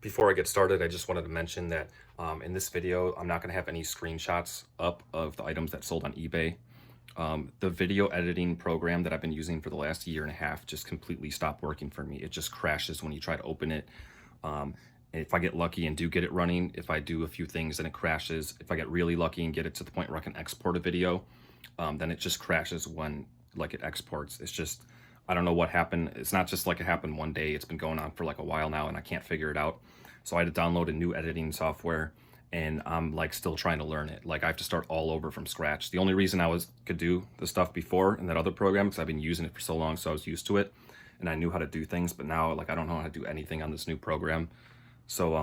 Before I get started, I just wanted to mention that in this video, I'm not going to have any screenshots up of the items that sold on eBay. The video editing program that I've been using for the last year and a half just completely stopped working for me. It just crashes when you try to open it. If I get lucky and do get it running, if I do a few things and it crashes, if I get really lucky and get it to the point where I can export a video, then it just crashes when it exports. It's just, I don't know what happened. It's not just like it happened one day. It's been going on for like a while now and I can't figure it out. So I had to download a new editing software and I'm still trying to learn it. I have to start all over from scratch. The only reason I could do the stuff before in that other program, because I've been using it for so long, so I was used to it and I knew how to do things, but now I don't know how to do anything on this new program. So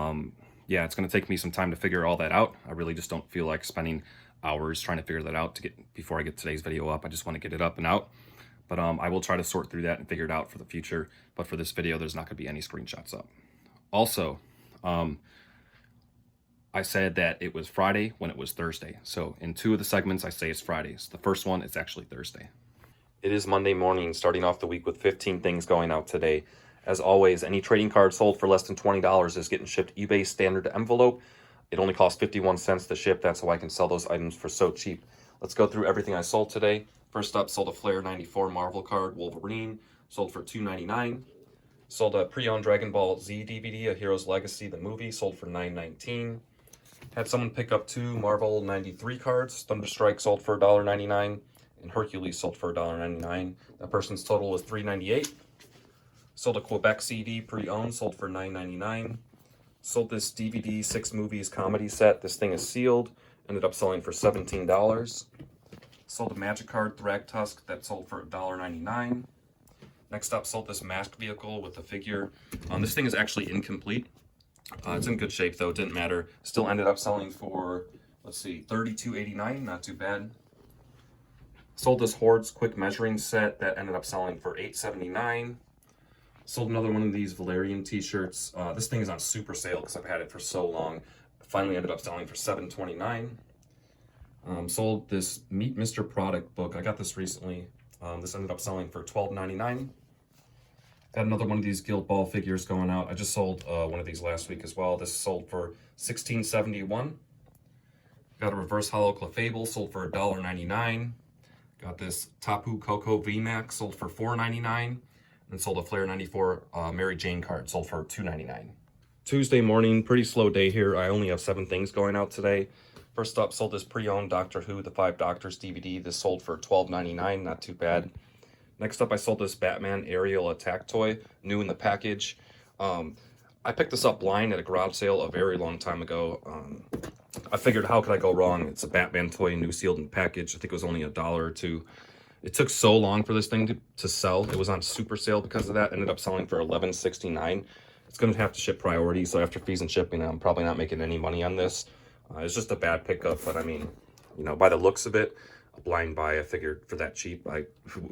yeah, it's going to take me some time to figure all that out. I really just don't feel like spending hours trying to figure that out before I get today's video up. I just want to get it up and out. But I will try to sort through that and figure it out for the future. But for this video, there's not going to be any screenshots up. Also, I said that it was Friday when it was Thursday. So in two of the segments, I say it's Fridays. The first one, it's actually Thursday. It is Monday morning, starting off the week with 15 things going out today. As always, any trading card sold for less than $20 is getting shipped eBay standard envelope. It only costs 51 cents to ship. That's how I can sell those items for so cheap. Let's go through everything I sold today. First up, sold a Flair 94 Marvel card, Wolverine, sold for $2.99. Sold a pre-owned Dragon Ball Z DVD, A Hero's Legacy, the movie, sold for $9.19. Had someone pick up two Marvel 93 cards. Thunderstrike sold for $1.99, and Hercules sold for $1.99. That person's total was $3.98. Sold a Quebec CD pre-owned, sold for $9.99. Sold this DVD 6 movies comedy set. This thing is sealed. Ended up selling for $17. Sold a Magic card Thragtusk that sold for $1.99. Next up, sold this masked vehicle with a figure. This thing is actually incomplete. It's in good shape though, didn't matter. Still ended up selling for, let's see, $32.89, not too bad. Sold this Hordes quick measuring set that ended up selling for $8.79. Sold another one of these Valerian t-shirts. This thing is on super sale because I've had it for so long. Finally ended up selling for $7.29. Sold this Meet Mr. Product book. I got this recently. This ended up selling for $12.99. Got another one of these Guild Ball figures going out. I just sold one of these last week as well. This sold for $16.71. Got a reverse hollow Clefable, sold for $1.99. Got this Tapu Koko VMAX, sold for $4.99. And sold a Flair 94 Mary Jane card, sold for $2.99. Tuesday morning, pretty slow day here. I only have 7 things going out today. First up, sold this pre-owned Doctor Who, The 5 Doctors DVD. This sold for $12.99, not too bad. Next up, I sold this Batman aerial attack toy, new in the package. I picked this up blind at a garage sale a very long time ago. I figured, how could I go wrong? It's a Batman toy, new sealed in the package. I think it was only $1 or $2. It took so long for this thing to sell. It was on super sale because of that. Ended up selling for $11.69. It's going to have to ship priority, so after fees and shipping, I'm probably not making any money on this. It's just a bad pickup, but I mean, by the looks of it, a blind buy, I figured for that cheap, I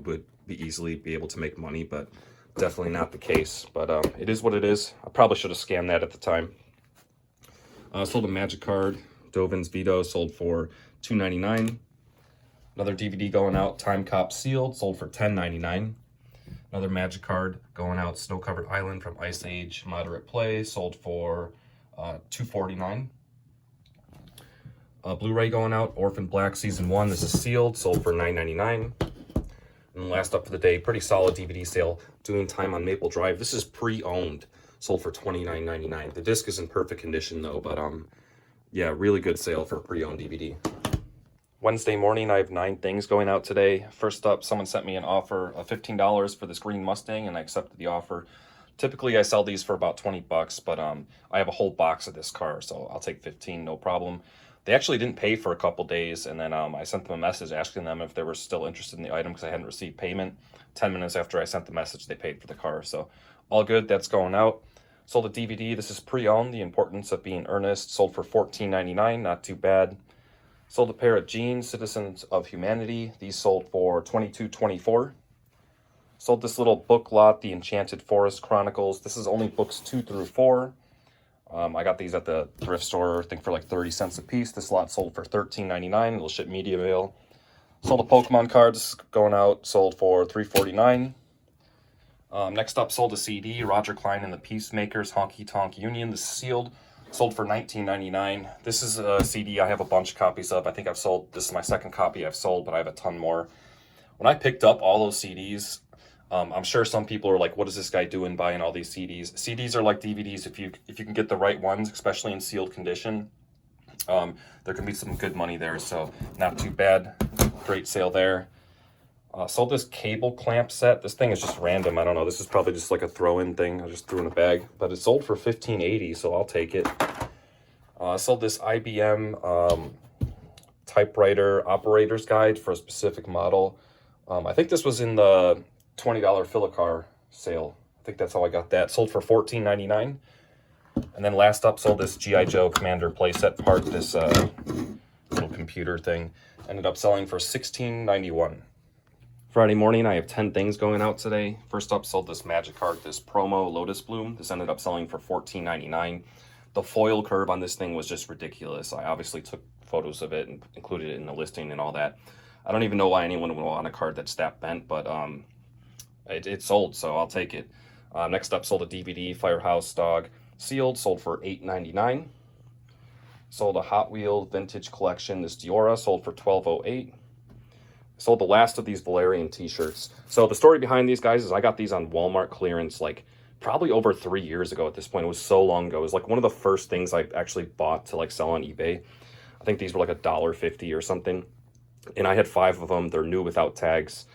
would easily be able to make money, but definitely not the case. But it is what it is. I probably should have scanned that at the time. Sold a Magic card, Dovin's Veto, sold for $2.99. Another DVD going out, Time Cop sealed, sold for $10.99. Another Magic card going out, Snow Covered Island from Ice Age Moderate Play, sold for $2.49. Blu-ray going out, Orphan Black Season 1. This is sealed, sold for $9.99. And last up for the day, pretty solid DVD sale, Doing Time on Maple Drive. This is pre-owned, sold for $29.99. The disc is in perfect condition though, but yeah, really good sale for a pre-owned DVD. Wednesday morning, I have 9 things going out today. First up, someone sent me an offer of $15 for this green Mustang, and I accepted the offer. Typically, I sell these for about 20 bucks, but I have a whole box of this car, so I'll take 15, no problem. They actually didn't pay for a couple days, and then I sent them a message asking them if they were still interested in the item because I hadn't received payment. 10 minutes after I sent the message, they paid for the car, so all good, that's going out. Sold a DVD, this is pre-owned, The Importance of Being Earnest, sold for $14.99, not too bad. Sold a pair of jeans, Citizens of Humanity. These sold for $22.24. Sold this little book lot, The Enchanted Forest Chronicles. This is only books 2 through 4. I got these at the thrift store, I think for like 30 cents a piece. This lot sold for $13.99. It'll ship media mail. Sold a Pokemon card. This is going out, sold for $3.49. Next up, sold a CD, Roger Klein and the Peacemakers, Honky Tonk Union. This is sealed, sold for $19.99. This is a CD I have a bunch of copies of. I think I've sold, this is my second copy I've sold, but I have a ton more. When I picked up all those CDs, I'm sure some people are like, what is this guy doing buying all these CDs? CDs are like DVDs if you can get the right ones, especially in sealed condition. There can be some good money there, so not too bad. Great sale there. Sold this cable clamp set. This thing is just random. I don't know. This is probably just like a throw-in thing. I just threw in a bag, but it sold for $15.80, so I'll take it. Sold this IBM typewriter operator's guide for a specific model. I think this was in the $20 Filicar sale. I think that's how I got that. Sold for $14.99. And then last up, sold this G.I. Joe Commander playset part, this little computer thing. Ended up selling for $16.91. Friday morning, I have 10 things going out today. First up, sold this Magic card, this promo Lotus Bloom. This ended up selling for $14.99. The foil curve on this thing was just ridiculous. I obviously took photos of it and included it in the listing and all that. I don't even know why anyone would want a card that's that bent, but it sold, so I'll take it. Next up, sold a DVD, Firehouse Dog, sealed, sold for $8.99. Sold a Hot Wheel Vintage Collection, this Diora, sold for $12.08. Sold the last of these Valerian t-shirts. So the story behind these guys is I got these on Walmart clearance like probably over 3 years ago at this point. It was so long ago. It was like one of the first things I actually bought to like sell on eBay. I think these were like $1.50 or something. And I had 5 of them. They're new without tags.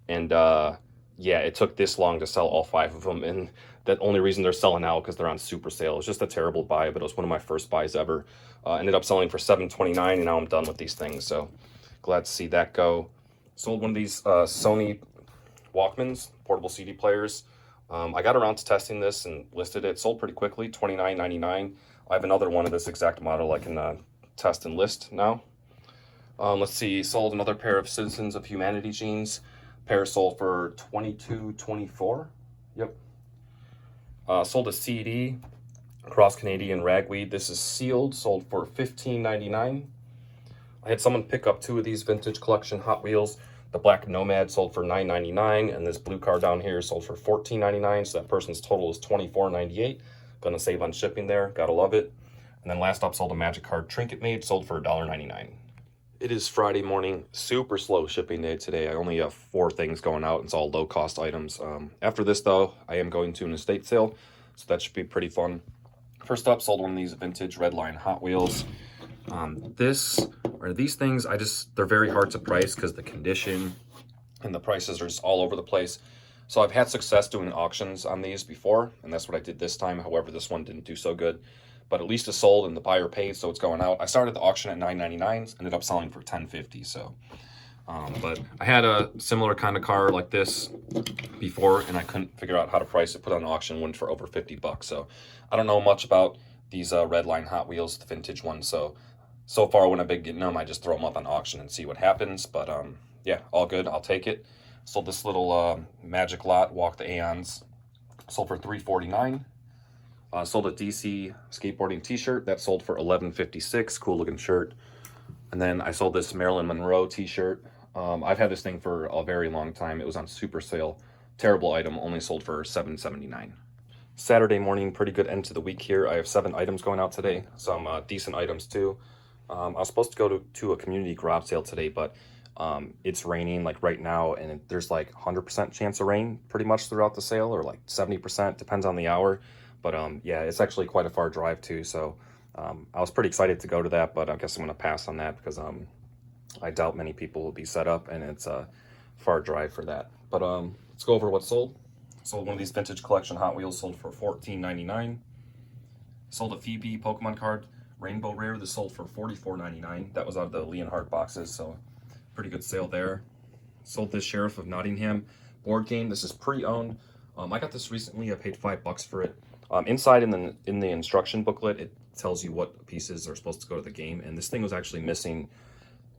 And yeah, it took this long to sell all 5 of them. And the only reason they're selling out because they're on super sale. It's just a terrible buy, but it was one of my first buys ever. Ended up selling for $7.29, and now I'm done with these things. So glad to see that go. Sold one of these Sony Walkmans, portable CD players. I got around to testing this and listed it. Sold pretty quickly, $29.99. I have another one of this exact model I can test and list now. Let's see, sold another pair of Citizens of Humanity jeans. Pair sold for $22.24. Yep. Sold a CD, Cross Canadian Ragweed. This is sealed, sold for $15.99. I had someone pick up 2 of these vintage collection Hot Wheels. The Black Nomad sold for $9.99, and this blue car down here sold for $14.99, so that person's total is $24.98. Gonna save on shipping there, gotta love it. And then last up, sold a Magic card Trinket Made, sold for $1.99. It is Friday morning, super slow shipping day today. I only have 4 things going out, and it's all low-cost items. After this, though, I am going to an estate sale, so that should be pretty fun. First up, sold one of these vintage Redline Hot Wheels. These things, they're very hard to price because the condition and the prices are just all over the place. So I've had success doing auctions on these before, and that's what I did this time. However, this one didn't do so good, but at least it's sold and the buyer paid, so it's going out. I started the auction at $9.99, ended up selling for $10.50. So, but I had a similar kind of car like this before, and I couldn't figure out how to price it. Put on an auction, went for over $50. So I don't know much about these Redline Hot Wheels, the vintage ones. So far, when I've been getting them, I just throw them up on auction and see what happens. But yeah, all good. I'll take it. Sold this little Magic lot, Walk the Aeons. Sold for $3.49. Sold a DC skateboarding t-shirt. That sold for $11.56. Cool looking shirt. And then I sold this Marilyn Monroe t-shirt. I've had this thing for a very long time. It was on super sale. Terrible item. Only sold for $7.79. Saturday morning, pretty good end to the week here. I have 7 items going out today. Some decent items too. I was supposed to go to a community garage sale today, but it's raining like right now, and there's like 100% chance of rain pretty much throughout the sale, or like 70%, depends on the hour. But yeah, it's actually quite a far drive too, so I was pretty excited to go to that, but I guess I'm going to pass on that because I doubt many people will be set up, and it's a far drive for that. But let's go over what sold. Sold one of these vintage collection Hot Wheels, sold for $14.99. Sold a Phoebe Pokemon card, Rainbow Rare. This sold for $44.99. That was out of the Leonhardt boxes, so pretty good sale there. Sold this Sheriff of Nottingham board game. This is pre-owned. I got this recently. I paid $5 for it. Inside in the instruction booklet, it tells you what pieces are supposed to go to the game, and this thing was actually missing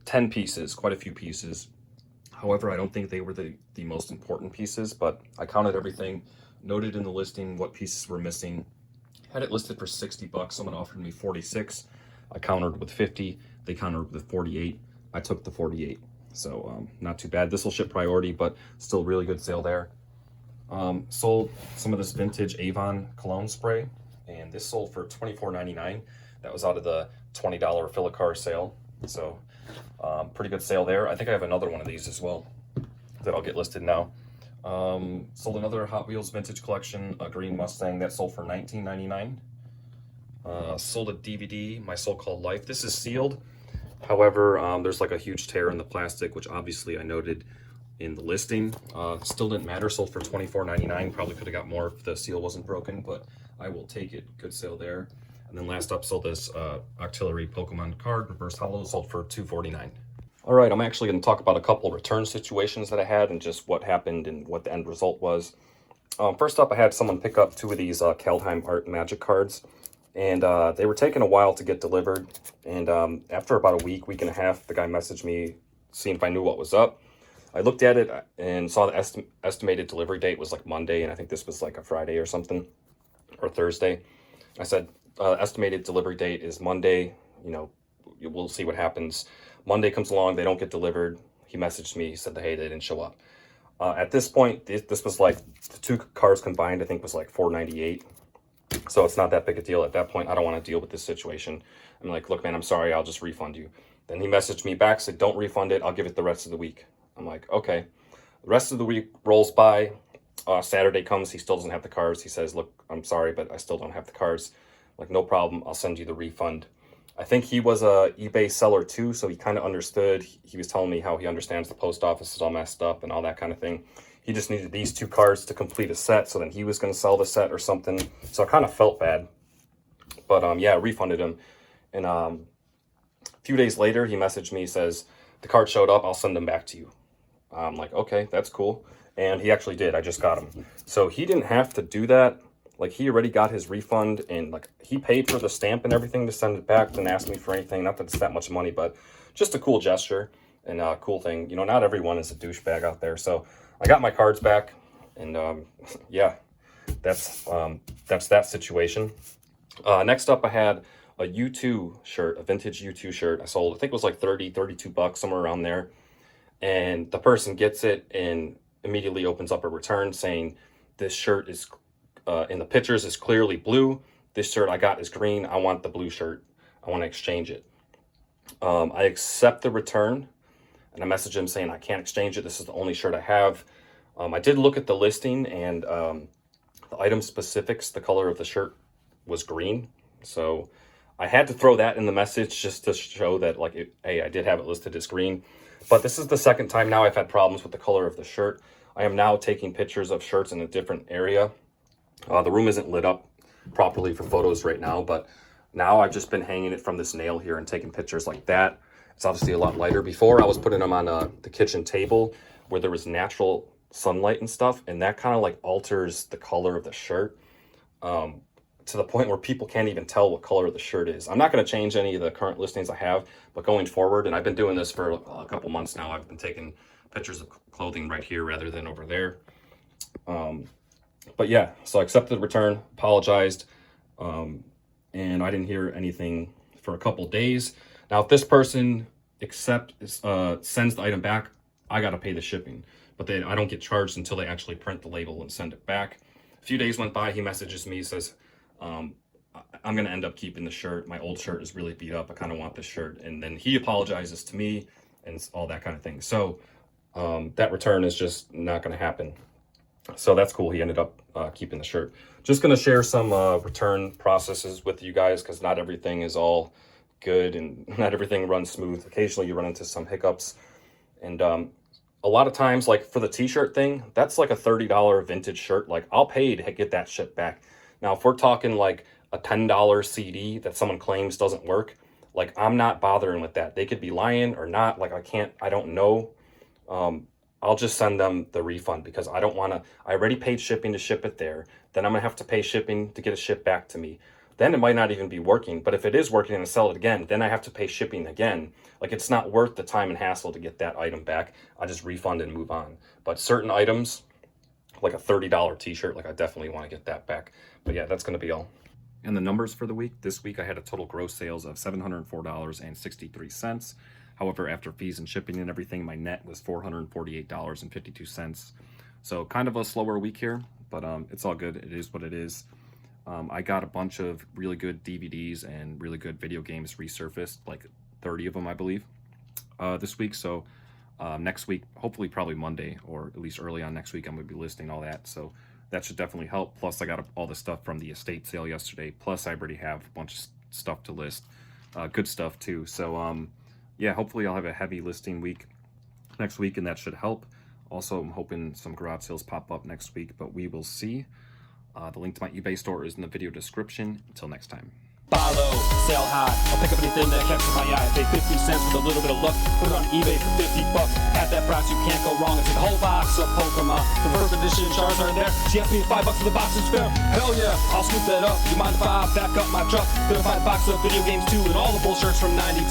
10 pieces, quite a few pieces. However, I don't think they were the most important pieces, but I counted everything, noted in the listing what pieces were missing. Had it listed for $60. Someone offered me 46. I countered with 50. They countered with 48. I took the 48. So not too bad. This will ship priority, but still really good sale there. Sold some of this vintage Avon cologne spray, and this sold for $24.99. That was out of the $20 fill a car sale. So pretty good sale there. I think I have another one of these as well that I'll get listed now. Sold another Hot Wheels vintage collection, a green Mustang, that sold for $19.99. Sold a DVD, My So-Called Life. This is sealed. However, there's like a huge tear in the plastic, which obviously I noted in the listing. Still didn't matter. Sold for $24.99. Probably could have got more if the seal wasn't broken, but I will take it. Good sale there. And then last up, sold this Octillery Pokemon card, reverse hollow, sold for $2.49. All right, I'm actually going to talk about a couple return situations that I had and just what happened and what the end result was. First up, I had someone pick up 2 of these Kaldheim Art Magic cards, and they were taking a while to get delivered. And after about a week and a half, the guy messaged me, seeing if I knew what was up. I looked at it and saw the estimated delivery date was like Monday, and I think this was like a Friday or something, or Thursday. I said, estimated delivery date is Monday, you know, we'll see what happens. Monday comes along, they don't get delivered. He messaged me, he said, hey, they didn't show up. At this point, this was like, the 2 cars combined, I think was like $4.98. So it's not that big a deal. At that point, I don't want to deal with this situation. I'm like, look, man, I'm sorry, I'll just refund you. Then he messaged me back, said, don't refund it, I'll give it the rest of the week. I'm like, okay. The rest of the week rolls by. Saturday comes, he still doesn't have the cars. He says, look, I'm sorry, but I still don't have the cars. I'm like, no problem, I'll send you the refund. I think he was a eBay seller too, so he kind of understood. He was telling me how he understands the post office is all messed up and all that kind of thing. He just needed these 2 cards to complete a set, so then he was going to sell the set or something. So I kind of felt bad. But yeah, I refunded him. And a few days later, he messaged me, says, the card showed up, I'll send them back to you. I'm like, okay, that's cool. And he actually did. I just got them. So he didn't have to do that. Like, he already got his refund, and like he paid for the stamp and everything to send it back, didn't ask me for anything. Not that it's that much money, but just a cool gesture and a cool thing. You know, not everyone is a douchebag out there. So I got my cards back, and yeah, that's that situation. Next up, I had a U2 shirt, a vintage U2 shirt. I sold, I think it was like 32 bucks, somewhere around there. And the person gets it and immediately opens up a return saying, this shirt is in the pictures is clearly blue. This shirt I got is green. I want the blue shirt. I want to exchange it. I accept the return, and I message him saying I can't exchange it. This is the only shirt I have. I did look at the listing, and the item specifics, the color of the shirt was green. So I had to throw that in the message just to show that, like, hey, I did have it listed as green. But this is the second time now I've had problems with the color of the shirt. I am now taking pictures of shirts in a different area. The room isn't lit up properly for photos right now, but now I've just been hanging it from this nail here and taking pictures like that. It's obviously a lot lighter. Before, I was putting them on the kitchen table where there was natural sunlight and stuff, and that kind of like alters the color of the shirt to the point where people can't even tell what color the shirt is. I'm not going to change any of the current listings I have, but going forward, and I've been doing this for a couple months now, I've been taking pictures of clothing right here rather than over there. But yeah, so I accepted the return, apologized, and I didn't hear anything for a couple days. Now, if this person sends the item back, I got to pay the shipping, but then I don't get charged until they actually print the label and send it back. A few days went by, he messages me, says, I'm going to end up keeping the shirt. My old shirt is really beat up. I kind of want this shirt. And then he apologizes to me and all that kind of thing. So that return is just not going to happen. So that's cool. He ended up keeping the shirt. Just going to share some return processes with you guys, because not everything is all good and not everything runs smooth. Occasionally you run into some hiccups. And a lot of times, like for the t-shirt thing, that's like a $30 vintage shirt. Like, I'll pay to get that shit back. Now, if we're talking like a $10 CD that someone claims doesn't work, like, I'm not bothering with that. They could be lying or not. Like, I don't know. I'll just send them the refund, because I don't want to, I already paid shipping to ship it there. Then I'm going to have to pay shipping to get it shipped back to me. Then it might not even be working. But if it is working and I sell it again, then I have to pay shipping again. Like, it's not worth the time and hassle to get that item back. I just refund and move on. But certain items, like a $30 t-shirt, like, I definitely want to get that back. But yeah, that's going to be all. And the numbers for the week, this week I had a total gross sales of $704.63. However, after fees and shipping and everything, my net was $448.52. So kind of a slower week here, but it's all good. It is what it is. I got a bunch of really good DVDs and really good video games resurfaced, like 30 of them, I believe, this week. So next week, hopefully probably Monday, or at least early on next week, I'm going to be listing all that. So that should definitely help. Plus, I got all the stuff from the estate sale yesterday. Plus, I already have a bunch of stuff to list. Good stuff, too. So, yeah, hopefully I'll have a heavy listing week next week, and that should help. Also, I'm hoping some garage sales pop up next week, but we will see. The link to my eBay store is in the video description. Until next time. Buy low, sell high. I'll pick up anything that catches my eye. Pay 50 cents with a little bit of luck. Put it on eBay for 50 bucks. At that price, you can't go wrong. It's the whole box of Pokemon. The first edition Charizard there. She asked me if $5 for the box is fair. Hell yeah, I'll scoop that up. You mind if I back up my truck? Gonna find a box of video games too, and all the bull shirts from '92.